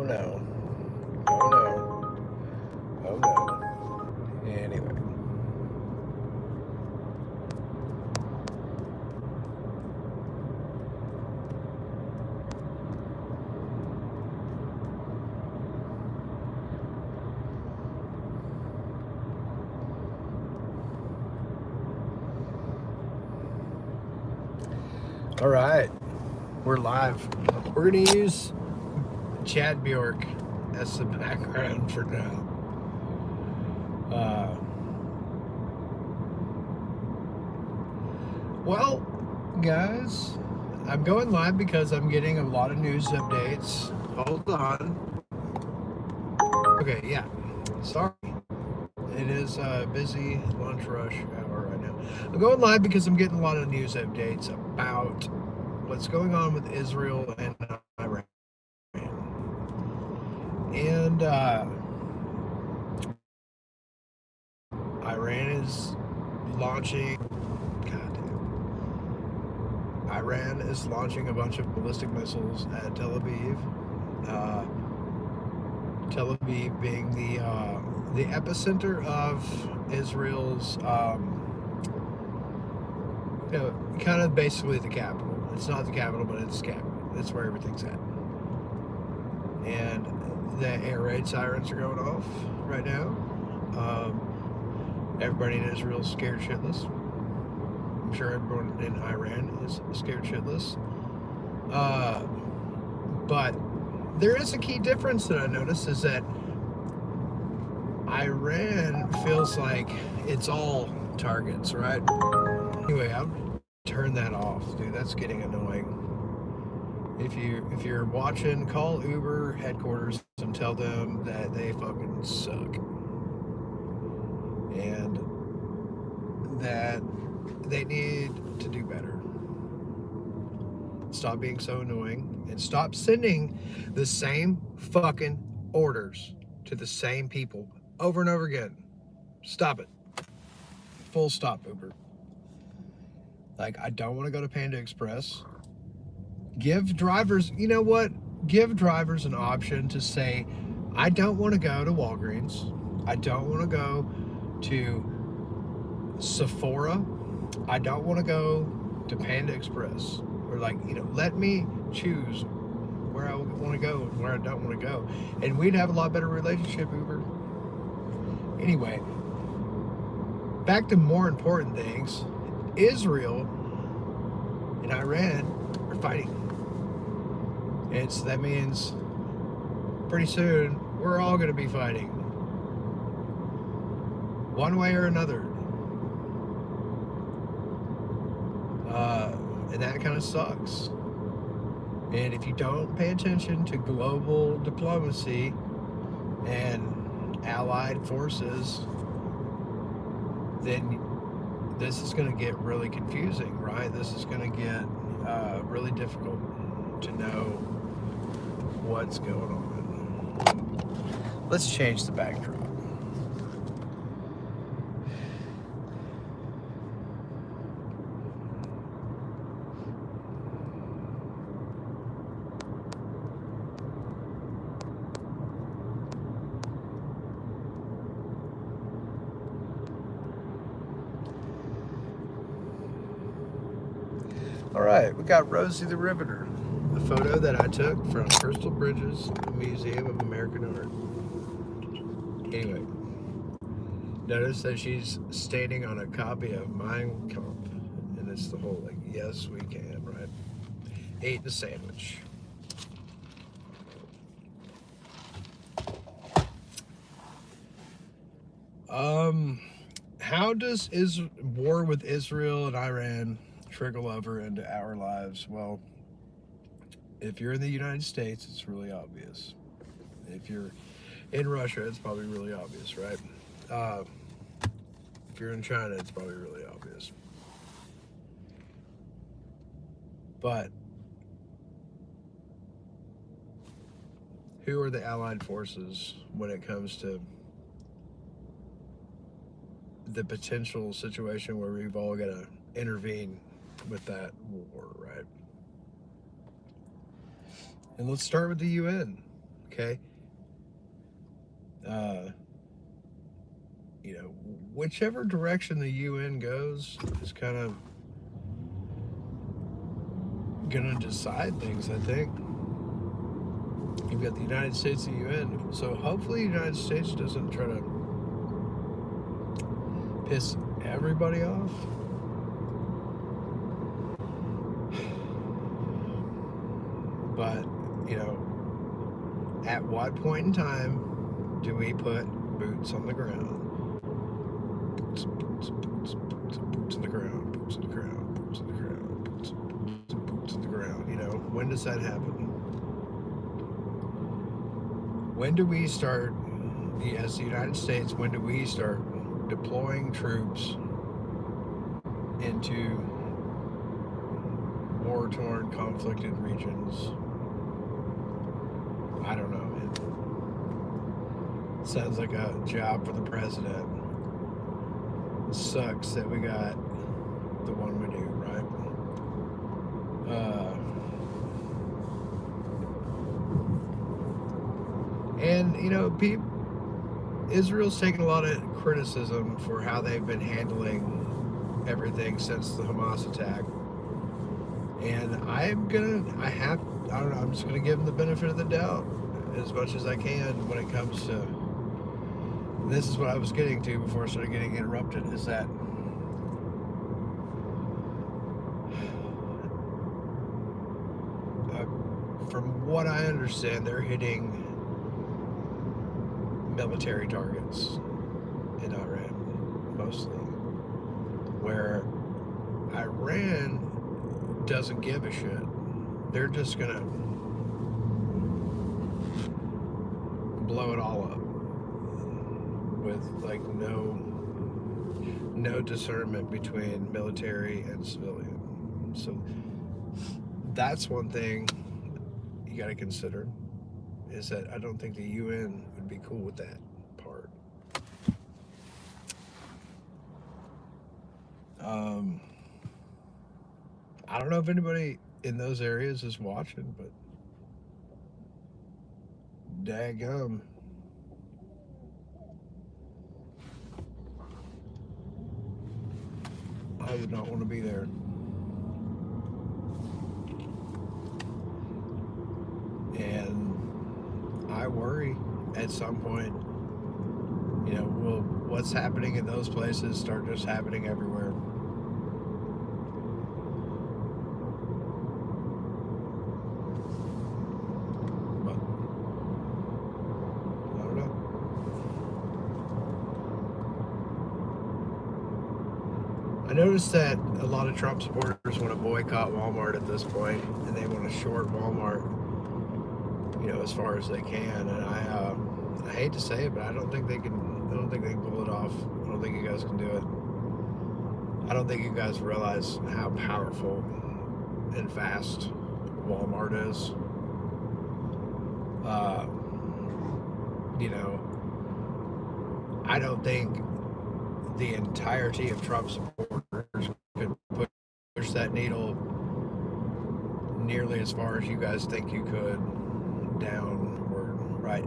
no. Oh no. Oh no. Anyway. All right. We're live. We're going to use Chad Bjork as the background for now. Well, guys, I'm going live because I'm getting a lot of news updates. Hold on. Okay, yeah. Sorry. It is a busy lunch rush hour right now. I'm going live because I'm getting a lot of news updates about what's going on with Israel and Iran. And Iran is launching. God damn. Iran is launching a bunch of ballistic missiles at Tel Aviv. Uh, Tel Aviv being the epicenter of Israel's, kind of basically the capital. It's not the capital, but it's the capital. It's where everything's at. And the air raid sirens are going off right now. Everybody in Israel is scared shitless. I'm sure everyone in Iran is scared shitless. But there is a key difference that I noticed is that Iran feels like it's all targets, right? Anyway, I'll turn that off, dude. That's getting annoying. If you're watching, call Uber headquarters and tell them that they fucking suck. And that they need to do better. Stop being so annoying and stop sending the same fucking orders to the same people over and over again. Stop it. Full stop, Uber. Like, I don't want to go to Panda Express. Give drivers, you know what? Give drivers an option to say, I don't want to go to Walgreens. I don't want to go to Sephora. I don't want to go to Panda Express. Or like, let me choose where I want to go and where I don't want to go. And we'd have a lot better relationship, Uber. Anyway, back to more important things. Israel and Iran are fighting. And so that means pretty soon we're all going to be fighting. One way or another. And that kind of sucks. And if you don't pay attention to global diplomacy and allied forces, then this is going to get really confusing, right? This is going to get really difficult to know what's going on. Let's change the backdrop. All right, we got Rosie the Riveter, a photo that I took from Crystal Bridges Museum of American Art. Anyway, notice that she's standing on a copy of Mein Kampf, and it's the whole like, yes, we can, right? Ate the sandwich. How does war with Israel and Iran trickle over into our lives? Well, if you're in the United States, it's really obvious. If you're in Russia, it's probably really obvious, right? If you're in China, it's probably really obvious. But who are the allied forces when it comes to the potential situation where we've all got to intervene with that war, right? And let's start with the UN, okay? You know, whichever direction the UN goes is kind of going to decide things, I think. You've got the United States and the UN, so hopefully the United States doesn't try to piss everybody off. But, you know, at what point in time do we put boots on the ground? Boots, boots, boots, boots, boots on the ground, boots on the ground, boots on the ground, boots, boots, boots on the ground. You know, when does that happen? When do we start, as the United States, when do we start deploying troops into war-torn, conflicted regions? I don't know. It sounds like a job for the president. It sucks that we got the one we do, right? And, you know, Israel's taken a lot of criticism for how they've been handling everything since the Hamas attack. And I'm just gonna give them the benefit of the doubt as much as I can when it comes to, this is what I was getting to before I started getting interrupted, is that from what I understand, they're hitting military targets in Iran, mostly, where Iran doesn't give a shit. They're just gonna blow it all up with like no discernment between military and civilian. So that's one thing you got to consider, is that I don't think the UN would be cool with that part. I don't know if anybody in those areas is watching, but daggum. I would not want to be there. And I worry at some point, you know, will what's happening in those places start just happening everywhere? But I don't know. I noticed that a lot of Trump supporters want to boycott Walmart at this point, and they want to short Walmart, you know, as far as they can. And I hate to say it, but I don't think they can pull it off. I don't think you guys can do it. I don't think you guys realize how powerful and fast Walmart is. You know, I don't think the entirety of Trump supporters could push that needle nearly as far as you guys think you could downward, right?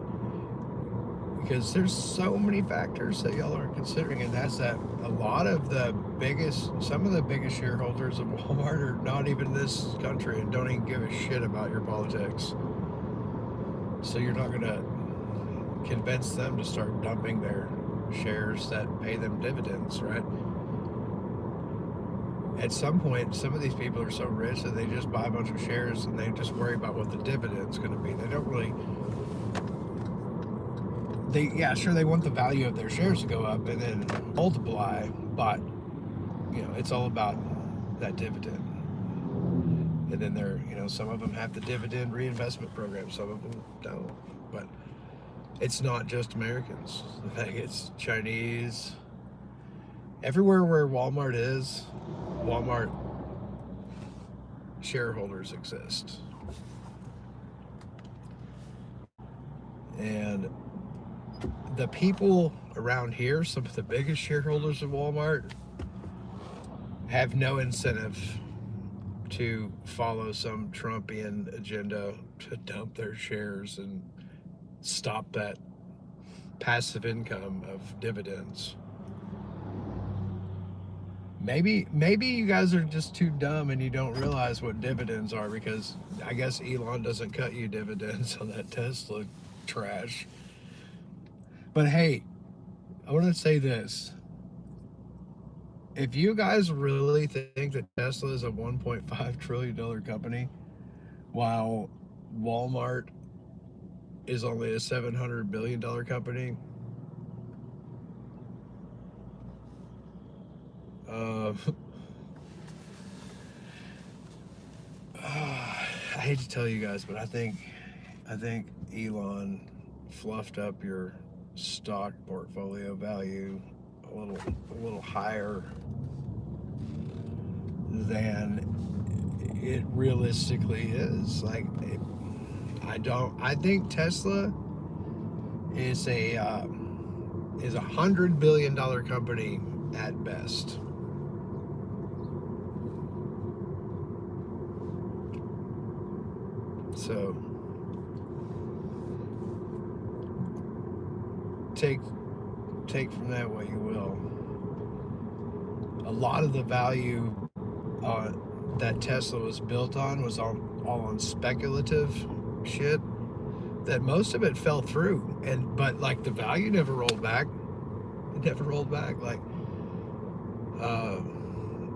Because there's so many factors that y'all aren't considering, and that's that a lot of some of the biggest shareholders of Walmart are not even in this country and don't even give a shit about your politics. So you're not going to convince them to start dumping their shares that pay them dividends, right? At some point, some of these people are so rich that they just buy a bunch of shares and they just worry about what the dividend's going to be. They don't really... They want the value of their shares to go up and then multiply, but, you know, it's all about that dividend. And then some of them have the dividend reinvestment program, some of them don't. But it's not just Americans. It's Chinese. Everywhere where Walmart is, Walmart shareholders exist. And the people around here, some of the biggest shareholders of Walmart, have no incentive to follow some Trumpian agenda to dump their shares and stop that passive income of dividends. Maybe you guys are just too dumb and you don't realize what dividends are, because I guess Elon doesn't cut you dividends on that Tesla trash. But hey, I want to say this. If you guys really think that Tesla is a $1.5 trillion company, while Walmart is only a $700 billion company, I hate to tell you guys, but I think Elon fluffed up your stock portfolio value a little higher than it realistically is. Like, I think Tesla is a $100 billion company at best. So take from that what you will. A lot of the value that Tesla was built on was all on speculative shit. That most of it fell through, but like the value never rolled back. It never rolled back. Like,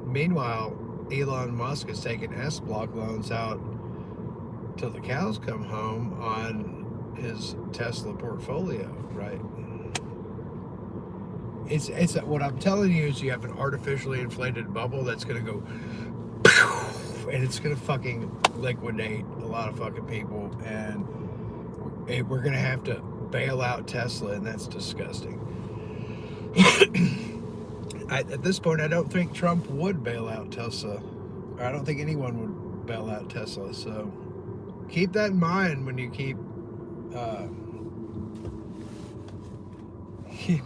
meanwhile, Elon Musk is taking S-block loans out till the cows come home on his Tesla portfolio, right? It's what I'm telling you is you have an artificially inflated bubble that's gonna go, and it's gonna fucking liquidate a lot of fucking people, and we're gonna have to bail out Tesla, and that's disgusting. At this point, I don't think Trump would bail out Tesla. I don't think anyone would bail out Tesla. So keep that in mind when you keep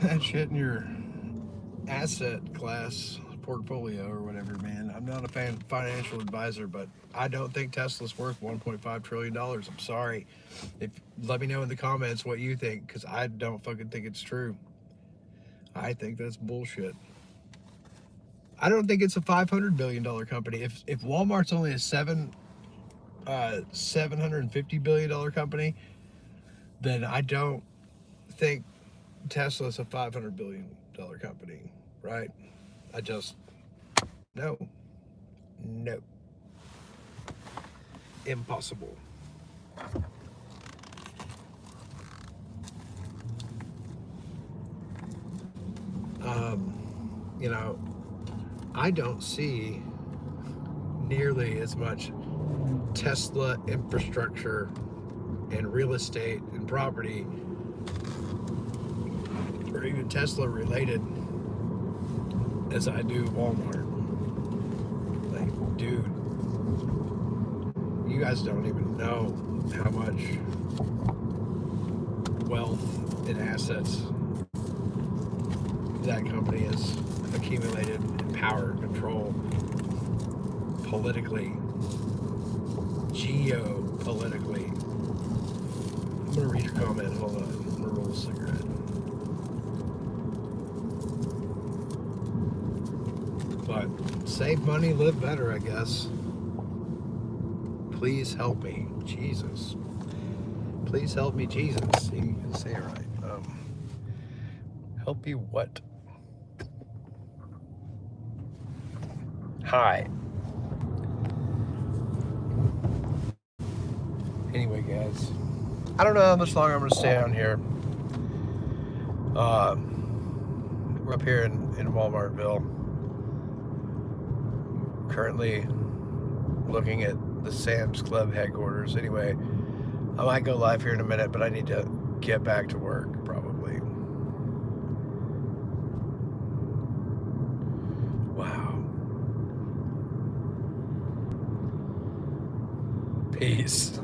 that shit in your asset class portfolio or whatever, man. I'm not a financial advisor, but I don't think Tesla's worth $1.5 trillion. I'm sorry. Let me know in the comments what you think, because I don't fucking think it's true. I think that's bullshit. I don't think it's a $500 billion company. If Walmart's only a $750 billion company, then I don't think Tesla's a $500 billion company, right? I just, no. Impossible. You know, I don't see nearly as much Tesla infrastructure and real estate and property, or even Tesla related, as I do Walmart. Like, dude, you guys don't even know how much wealth and assets that company has accumulated in power and control politically, geopolitically. I'm gonna read your comment. Hold on. I'm gonna roll a cigarette. But save money, live better, I guess. Please help me, Jesus. Please help me, Jesus. See, you can say it right. Help you what? Hi. Anyway, guys, I don't know how much longer I'm going to stay on here. We're up here in Walmartville. Currently looking at the Sam's Club headquarters. Anyway, I might go live here in a minute, but I need to get back to work probably. Wow. Peace.